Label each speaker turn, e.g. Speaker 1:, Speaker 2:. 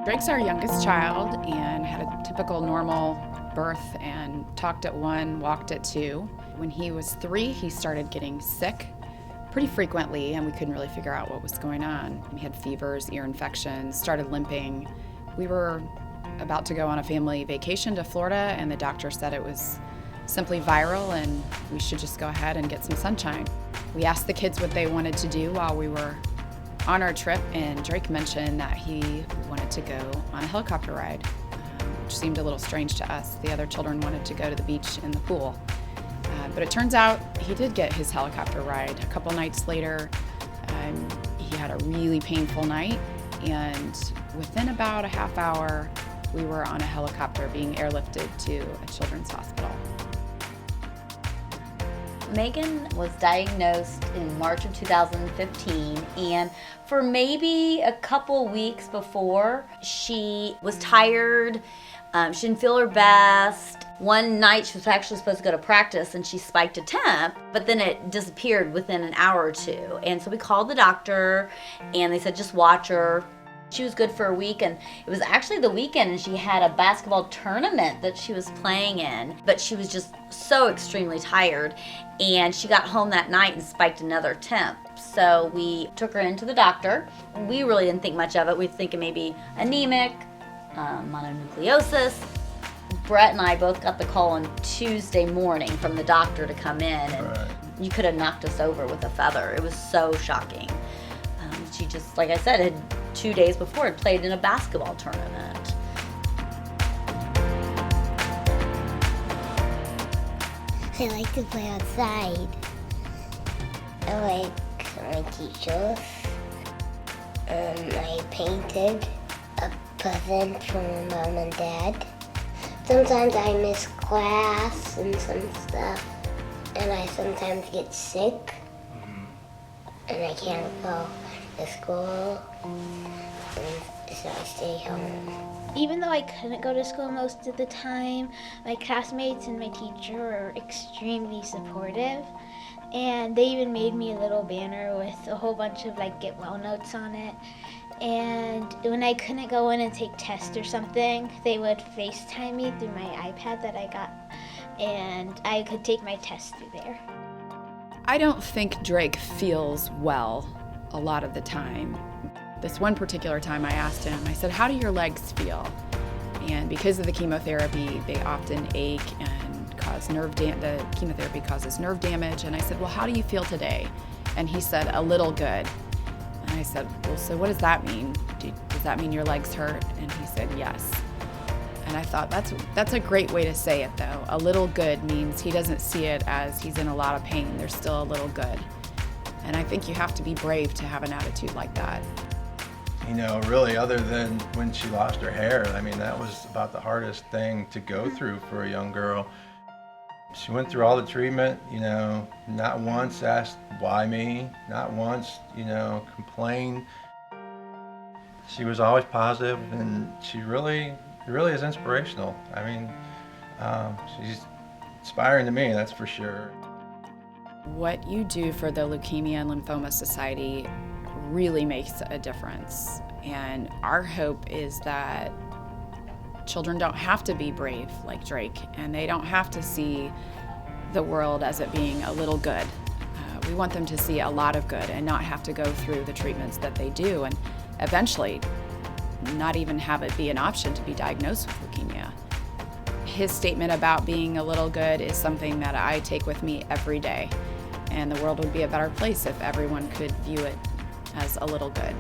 Speaker 1: Drake's our youngest child and had a typical normal birth and talked at 1, walked at 2. When he was 3, he started getting sick pretty frequently, and we couldn't really figure out what was going on. He had fevers, ear infections, started limping. We were about to go on a family vacation to Florida, and the doctor said it was simply viral and we should just go ahead and get some sunshine. We asked the kids what they wanted to do while we were on our trip, and Drake mentioned that he wanted to go on a helicopter ride, which seemed a little strange to us. The other children wanted to go to the beach and the pool. But it turns out he did get his helicopter ride. A couple nights later, he had a really painful night, and within about a half hour, we were on a helicopter being airlifted to a children's hospital.
Speaker 2: Megan was diagnosed in March of 2015, and for maybe a couple weeks before, she was tired, she didn't feel her best. One night she was actually supposed to go to practice and she spiked a temp, but then it disappeared within an hour or two. And so we called the doctor and they said just watch her. She was good for a week, and it was actually the weekend, and she had a basketball tournament that she was playing in, but she was just so extremely tired, and she got home that night and spiked another temp. So we took her into the doctor. We really didn't think much of it. We were thinking maybe anemic, mononucleosis. Brett and I both got the call on Tuesday morning from the doctor to come in, and you could have knocked us over with a feather. It was so shocking. She just, like I said, had 2 days before had played in a basketball tournament.
Speaker 3: I like to play outside. I like my teachers. I painted a present for my mom and dad. Sometimes I miss class and some stuff, and I sometimes get sick, and I can't go to school, and so I stay home.
Speaker 4: Even though I couldn't go to school most of the time, my classmates and my teacher were extremely supportive, and they even made me a little banner with a whole bunch of get well notes on it. And when I couldn't go in and take tests or something, they would FaceTime me through my iPad that I got, and I could take my tests through there.
Speaker 1: I don't think Drake feels well a lot of the time. This one particular time I asked him, I said, how do your legs feel? And because of the chemotherapy, they often ache and cause the chemotherapy causes nerve damage. And I said, well, how do you feel today? And he said, a little good. And I said, well, so what does that mean? Does that mean your legs hurt? And he said, yes. And I thought, that's a great way to say it, though. A little good means he doesn't see it as he's in a lot of pain. There's still a little good. And I think you have to be brave to have an attitude like that.
Speaker 5: You know, really, other than when she lost her hair, I mean, that was about the hardest thing to go through for a young girl. She went through all the treatment, not once asked, why me? Not once, complained. She was always positive, and she really is inspirational. I mean, she's inspiring to me, that's for sure.
Speaker 1: What you do for the Leukemia and Lymphoma Society really makes a difference. And our hope is that children don't have to be brave like Drake, and they don't have to see the world as it being a little good. We want them to see a lot of good and not have to go through the treatments that they do, and eventually not even have it be an option to be diagnosed with leukemia. His statement about being a little good is something that I take with me every day, and the world would be a better place if everyone could view it as a little good.